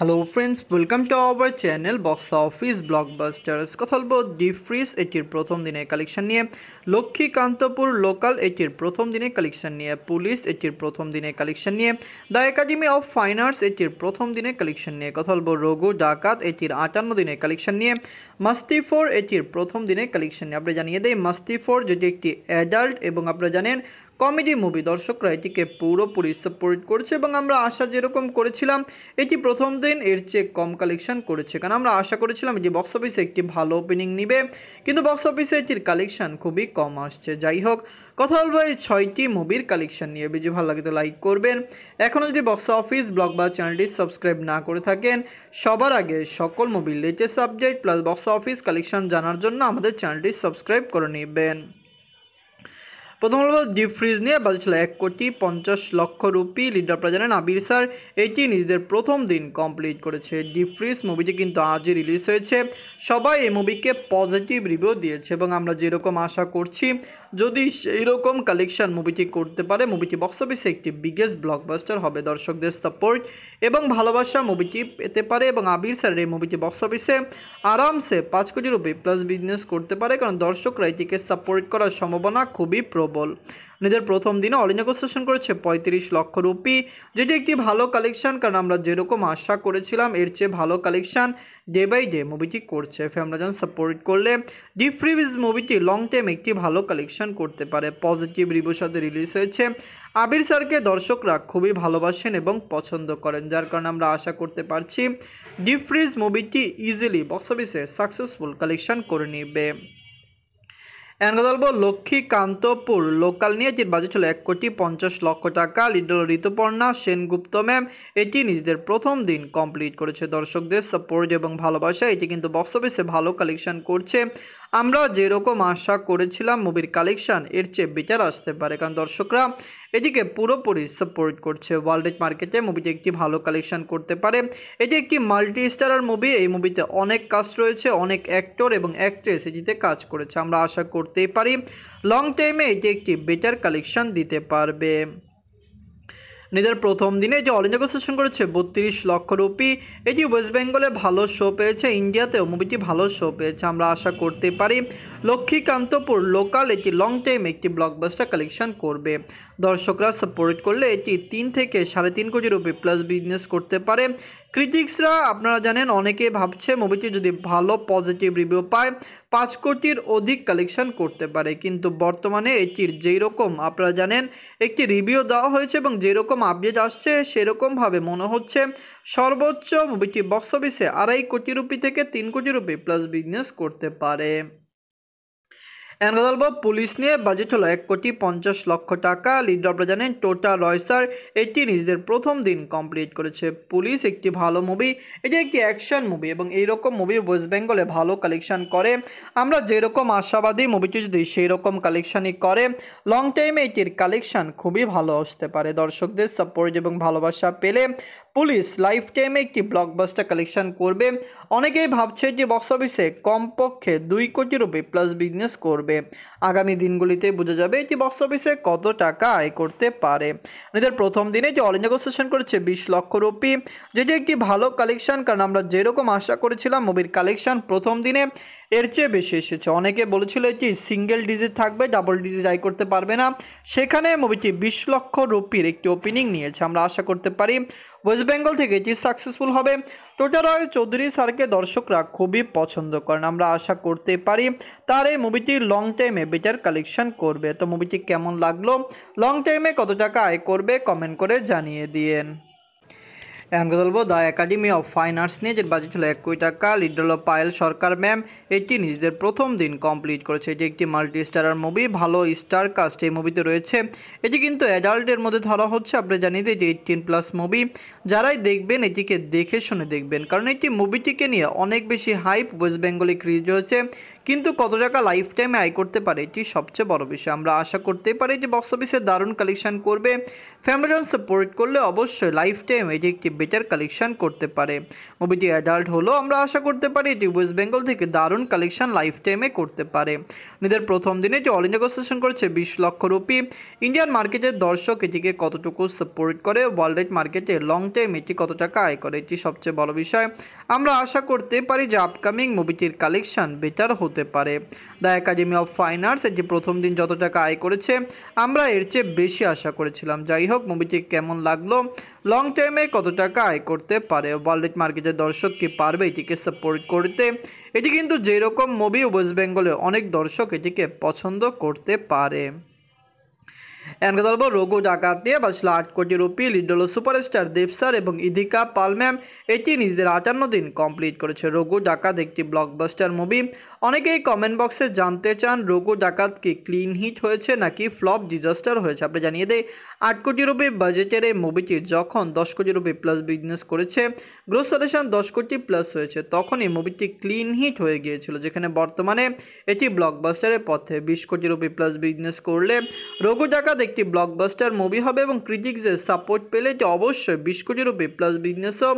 Hello friends, welcome to our channel box office blockbusters. কথা বলবো deep fridge এটির প্রথম দিনের কালেকশন নিয়ে, লক্ষ্মীকান্তপুর লোকাল এটির প্রথম দিনের কালেকশন নিয়ে, পুলিশ এটির প্রথম দিনের কালেকশন নিয়ে, the academy of fine arts এটির প্রথম দিনের কালেকশন নিয়ে, কথা বলবো রঘু ডাকাত এটির 58 দিনের কালেকশন নিয়ে, মাস্তি ফোর এটির প্রথম দিনের কালেকশন নিয়ে। আপনারা জানিয়ে দেয় মাস্তি ফোর যেটি একটি অ্যাডাল্ট এবং আপনারা জানেন কমেডি মুভি, দর্শকরা এটিকে পুরোপুরি সাপোর্ট করছে এবং আমরা আশা যেরকম করেছিলাম এটি প্রথম দিন এর চেয়ে কম কালেকশন করেছে, কারণ আমরা আশা করেছিলাম যে বক্স অফিসে একটি ভালো ওপেনিং নিবে, কিন্তু বক্স অফিসে এটির কালেকশন খুবই কম আসছে। যাই হোক, কথা বলবো এই 6টি মুভির কালেকশন নিয়ে। ভিডিও ভালো লাগে তো লাইক করবেন। এখনও যদি বক্স অফিস ব্লগ বা চ্যানেলটি সাবস্ক্রাইব না করে থাকেন, সবার আগে সকল মুভির latest update plus box office collection জানার জন্য আমাদের চ্যানেলটি সাবস্ক্রাইব করে নেবেন। প্রথম বলবো ডিপ ফ্রিজ নিয়ে, বাজেট ছিল 1,50,00,000 রুপি। লিডার আপনারা জানেন আবির স্যার, এটি নিজেদের প্রথম দিন কমপ্লিট করেছে। ডিপ ফ্রিজ মুভিটি কিন্তু আজই রিলিজ হয়েছে। সবাই এই মুভিকে পজিটিভ রিভিউ দিয়েছে এবং আমরা যেরকম আশা করছি যদি সেই রকম কালেকশন মুভিটি করতে পারে, মুভিটি বক্স অফিসে একটি বিগেস্ট ব্লকবাস্টার হবে। দর্শকদের সাপোর্ট এবং ভালোবাসা মুভিটি পেতে পারে এবং আবির স্যারের এই মুভিটি বক্স অফিসে আরামসে 5 কোটি রুপি প্লাস বিজনেস করতে পারে, কারণ দর্শকরা এটিকে সাপোর্ট করার সম্ভাবনা খুবই প্রবল। নিজের প্রথম দিনে অল নেগোসিয়েশন করেছে 35 লক্ষ রুপি, যেটি একটি ভালো কালেকশন, কারণ আমরা যেরকম আশা করেছিলাম এর চেয়ে ভালো কালেকশন ডে বাই ডে মুভিটি করছে। ফ্যামিলিজন সাপোর্ট করলে ডিপ ফ্রিজ মুভিটি লং টাইম একটি ভালো কালেকশন করতে পারে। পজিটিভ রিভিউর সাথে রিলিজ হয়েছে। আবির স্যারকে দর্শকরা খুবই ভালোবাসেন এবং পছন্দ করেন, যার কারণে আমরা আশা করতে পারছি ডিপ ফ্রিজ মুভিটি ইজিলি বক্স অফিসে সাকসেসফুল কালেকশন করে নেবে। এখন বলবো লক্ষ্মীকান্তপুর লোকাল নিয়ে, যের বাজেট হলো 1,50,00,000 টাকা। লিডল ঋতুপর্ণা সেনগুপ্ত ম্যাম, এটি নিজেদের প্রথম দিন কমপ্লিট করেছে। দর্শকদের সাপোর্ট এবং ভালোবাসা এটি কিন্তু বক্স অফিসে ভালো কালেকশন করছে। আমরা যেরকম আশা করেছিলাম মুভির কালেকশন এর চেয়ে বেটার আসতে পারে, কারণ দর্শকরা এটিকে পুরোপুরি সাপোর্ট করছে। ওয়ার্ল্ড মার্কেটে মুভিটি একটি ভালো কালেকশন করতে পারে। এটি একটি মাল্টি স্টারার মুভি, এই মুভিতে অনেক কাস্ট রয়েছে, অনেক অ্যাক্টর এবং অ্যাক্ট্রেস এটিতে কাজ করেছে। আমরা আশা করতেই পারি লং টাইমে এটি একটি বেটার কালেকশন দিতে পারবে। নিজের প্রথম দিনে যে অল ইন্ডিয়া নেগোসিয়েশন করেছে 32 লক্ষ রুপি, এটি ওয়েস্ট বেঙ্গলে ভালো শো পেয়েছে, ইন্ডিয়াতেও মুভিটি ভালো শো পেয়েছে। আমরা আশা করতে পারি লক্ষ্মীকান্তপুর লোকাল এটি লং টাইম একটি ব্লকবাস্টার কালেকশন করবে। দর্শকরা সাপোর্ট করলে এটি 3 থেকে 3.5 কোটি রুপি প্লাস বিজনেস করতে পারে। ক্রিটিক্সরা আপনারা জানেন অনেকে ভাবছে মুভিটি যদি ভালো পজিটিভ রিভিউ পায় 5 কোটির অধিক কালেকশন করতে পারে, কিন্তু বর্তমানে এটির যেই রকম আপনারা জানেন একটি রিভিউ দেওয়া হয়েছে এবং যেরকম আপডেট আসছে সেরকমভাবে মনে হচ্ছে সর্বোচ্চ মুভিটি বক্স অফিসে 2.5 কোটি রুপি থেকে 3 কোটি রুপি প্লাস বিজনেস করতে পারে। এখন বলবো পুলিশ নিয়ে, বাজেট হলো 1,50,00,000 টাকা। লিডার আপনারা জানেন টোটা রয় স্যার, এটি নিজেদের প্রথম দিন কমপ্লিট করেছে। পুলিশ একটি ভালো মুভি, এটি একটি অ্যাকশন মুভি এবং এইরকম মুভি ওয়েস্ট বেঙ্গলে ভালো কালেকশন করে। আমরা যেরকম আশাবাদী মুভিটি যদি সেই রকম কালেকশানই করে লং টাইমে এটির কালেকশন খুবই ভালো আসতে পারে। দর্শকদের সাপোর্ট এবং ভালোবাসা পেলে পুলিশ লাইফ টাইমে একটি ব্লকবাস্টার কালেকশন করবে। অনেকেই ভাবছে যে বক্স অফিসে কমপক্ষে 2 কোটি রুপি প্লাস বিজনেস করবে। আগামী দিনগুলিতে বোঝা যাবে এটি বক্স অফিসে কত টাকা আয় করতে পারে। নিজের প্রথম দিনে যে অল ইন্ডিয়া নেগোসিয়েশন করেছে 20 লক্ষ রুপি, যেটি একটি ভালো কালেকশন, কারণ আমরা যেরকম আশা করেছিলাম মুভির কালেকশন প্রথম দিনে এর চেয়ে বেশি এসেছে। অনেকে বলেছিল এটি সিঙ্গেল ডিজিট থাকবে, ডাবল ডিজিট আয় করতে পারবে না, সেখানে মুভিটি 20 লক্ষ রুপির একটি ওপেনিং নিয়েছে। আমরা আশা করতে পারি ওয়েস্ট বেঙ্গল থেকে এটি সাকসেসফুল হবে। টোটা রয় চৌধুরী স্যারকে দর্শকরা খুবই পছন্দ করেন, আমরা আশা করতে পারি তার এই মুভিটি লং টাইমে বেটার কালেকশন করবে। তো মুভিটি কেমন লাগলো, লং টাইমে কত টাকা আয় করবে, কমেন্ট করে জানিয়ে দিয়েন। এখন কথা বলবো the academy of fine arts নিয়ে, যের বাজেট হলো 1 কোটি টাকা। লিডার হলো পায়েল সরকার ম্যাম, এটি নিজেদের প্রথম দিন কমপ্লিট করেছে। এটি একটি মাল্টি স্টারার মুভি, ভালো স্টার কাস্ট এই মুভিতে রয়েছে। এটি কিন্তু অ্যাডাল্টের মধ্যে ধরা হচ্ছে, আপনারা জানিয়ে যে 18+ মুভি। যারাই দেখবেন এটিকে দেখে শুনে দেখবেন, কারণ এটি মুভিটিকে নিয়ে অনেক বেশি হাইপ ওয়েস্ট বেঙ্গলে ক্রিজ হয়েছে, কিন্তু কত টাকা লাইফ টাইমে আয় করতে পারে এটি সবচেয়ে বড় বিষয়। আমরা আশা করতেই পারি যে বক্স অফিসে দারুণ কালেকশন করবে। ফ্যামিলিজন সাপোর্ট করলে অবশ্যই লাইফ টাইম এটি একটি বেটার কালেকশন করতে পারে। মুভিটি অ্যাডাল্ট হলো আমরা আশা করতে পারি এটি ওয়েস্ট বেঙ্গল থেকে দারুণ কালেকশন লাইফ টাইমে করতে পারে। ঈদের প্রথম দিনে এটি অল ইন্ডিয়া কনসেশন করেছে 20 লক্ষ রুপি। ইন্ডিয়ান মার্কেটের দর্শক এটিকে কতটুকু সাপোর্ট করে, ওয়ার্ল্ড মার্কেটে লং টাইম এটি কত টাকা আয় করে, এটি সবচেয়ে বড় বিষয়। আমরা আশা করতে পারি যে আপকামিং মুভিটির কালেকশন বেটার হতে পারে। The academy of fine arts এটি প্রথম দিন যত টাকা আয় করেছে আমরা এর চেয়ে বেশি আশা করেছিলাম। যাই হোক, মুভিটি কেমন লাগলো, লং টাইমে কত টাকা আয় করতে পারে, ওয়ার্ল্ড মার্কেটের দর্শক কি পারবে এটিকে সাপোর্ট করতে। এটি কিন্তু যেরকম মুভি ওয়েস্ট বেঙ্গলের অনেক দর্শক এটিকে পছন্দ করতে পারে। এনকে বলবো রঘু ডাকাত নিয়ে বাঁচল 8 কোটি রুপি। লিড হলো সুপারস্টার দেব স্যার এবং ইদিকা পাল ম্যাম। এটি নিজেদের 58 দিন কমপ্লিট করেছে। রঘু ডাকাত একটি ব্লকবাস্টার মুভি। অনেকেই কমেন্ট বক্সে জানতে চান রঘু ডাকাত কি ক্লিন হিট হয়েছে নাকি ফ্লপ ডিজাস্টার হয়েছে। আপনি জানিয়ে দেয় 8 কোটি রুপি বাজেটের এই মুভিটি যখন 10 কোটি রুপি প্লাস বিজনেস করেছে, গ্রোস সালেশন 10 কোটি প্লাস হয়েছে, তখন এই মুভিটি ক্লিন হিট হয়ে গিয়েছিল, যেখানে বর্তমানে এটি ব্লকবাস্টারের পথে 20 কোটি রুপি প্লাস বিজনেস করলে রঘু ডাকাত একটি ব্লকবাস্টার মুভি হবে এবং ক্রিটিক্সের সাপোর্ট পেলে এটি অবশ্যই 20 কোটি রুপি প্লাস বিজনেসও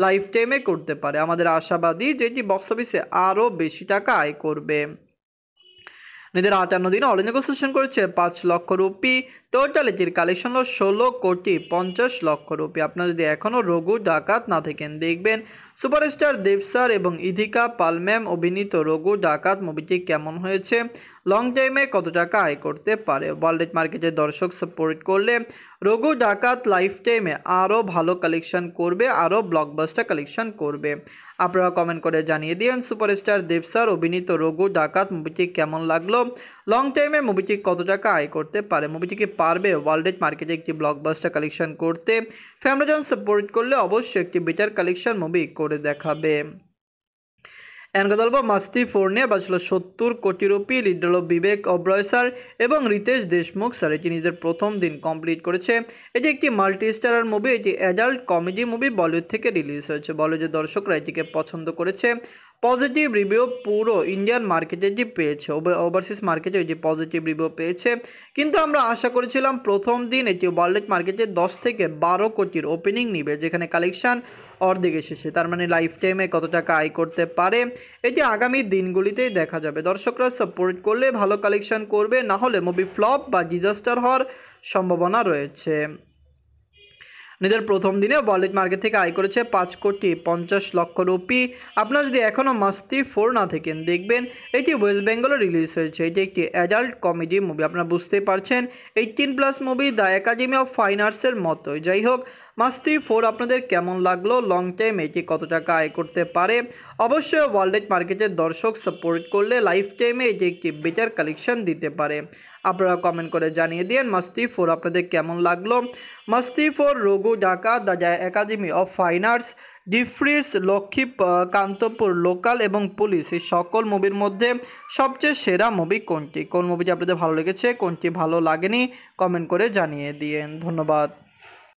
লাইফ টাইমে করতে পারে। আমাদের আশাবাদী যে এটি বক্স অফিসে আরও বেশি টাকা আয় করবে। নিজের 58 দিনে অল ইন্ডিয়া কনসেশন করেছে 5 লক্ষ রুপি। টোটাল এটির কালেকশন হলো 16 কোটি 50 লক্ষ রুপি। আপনারা যদি এখনও রঘু ডাকাত না থাকেন, দেখবেন সুপারস্টার দেব স্যার এবং ইধিকা পাল ম্যাম অভিনীত রঘু ডাকাত মুভিটি কেমন হয়েছে, লং টাইমে কত টাকা আয় করতে পারে। ওয়ার্ল্ড মার্কেটের দর্শক সাপোর্ট করলে রঘু ডাকাত লাইফ টাইমে আরও ভালো কালেকশন করবে, আরও ব্লকবাস্টার কালেকশন করবে। আপনারা কমেন্ট করে জানিয়ে দিন সুপারস্টার দেব স্যার অভিনীত রঘু ডাকাত মুভিটি কেমন লাগলো, লং টাইমে মুভিটি কত টাকা আয় করতে পারে, মুভিটিকে পারবে ওয়ার্ল্ড মার্কেটে একটি ব্লকবাস্টার কালেকশন করতে। ফ্যামিলিজন সাপোর্ট করলে অবশ্যই একটি বেটার কালেকশন মুভি করে দেখাবে। এনকে বলবো মাস্তি 4 নিয়ে বাঁচল 70 কোটি রুপি। লিড হলো বিবেক ওবরয় স্যার এবং রিতেশ দেশমুখ স্যার। এটি নিজেদের প্রথম দিন কমপ্লিট করেছে। এটি একটি মাল্টি স্টারার মুভি। এটি অ্যাডাল্ট কমেডি মুভি, বলিউড থেকে রিলিজ হয়েছে। বলিউডের দর্শকরা এটিকে পছন্দ করেছে। পজিটিভ রিভিউ পুরো ইন্ডিয়ান মার্কেটে এটি পেয়েছে, ওভারসিজ মার্কেটে এটি পজিটিভ রিভিউ পেয়েছে। কিন্তু আমরা আশা করেছিলাম প্রথম দিন এটি ওয়ার্ল্ড মার্কেটে 10 থেকে 12 কোটির ওপেনিং নিবে, যেখানে কালেকশন অর্ধেক এসেছে। তার মানে লাইফ টাইমে কত টাকা আয় করতে পারে এটি আগামী দিনগুলিতেই দেখা যাবে। দর্শকরা সাপোর্ট করলে ভালো কালেকশন করবে, না হলে মুভি ফ্লপ বা ডিজাস্টার হওয়ার সম্ভাবনা রয়েছে। নিজের প্রথম দিনে ওয়ার্ল্ড মার্কেট থেকে আয় করেছে 5 কোটি 50 লক্ষ রুপি। আপনারা যদি এখনও মাস্তি 4 না থাকেন, দেখবেন এটি ওয়েস্ট বেঙ্গলে রিলিজ হয়েছে। এটি একটি অ্যাডাল্ট কমেডি মুভি। আপনারা বুঝতেই পারছেন 18+ movie the academy of fine আর্টসের মতোই। যাই হোক, মাস্তি 4 আপনাদের কেমন লাগলো, লং টাইম এটি কত টাকা আয় করতে পারে, অবশ্যই ওয়ার্ল্ড মার্কেটের দর্শক সাপোর্ট করলে লাইফ টাইমে এটি একটি বেটার কালেকশন দিতে পারে। আপনারা কমেন্ট করে জানিয়ে দিন মাস্তি 4 আপনাদের কেমন লাগলো। মাস্তি 4, Raghu Dakat, the academy of fine arts, ডিফ্রিস, লক্ষ্মী কান্তপুর, লোকাল এবং পুলিশ, এই সকল মুভির মধ্যে সবচেয়ে সেরা মুভি কোনটি, কোন মুভিটি আপনাদের ভালো লেগেছে, কোনটি ভালো লাগেনি, কমেন্ট করে জানিয়ে দিন। ধন্যবাদ।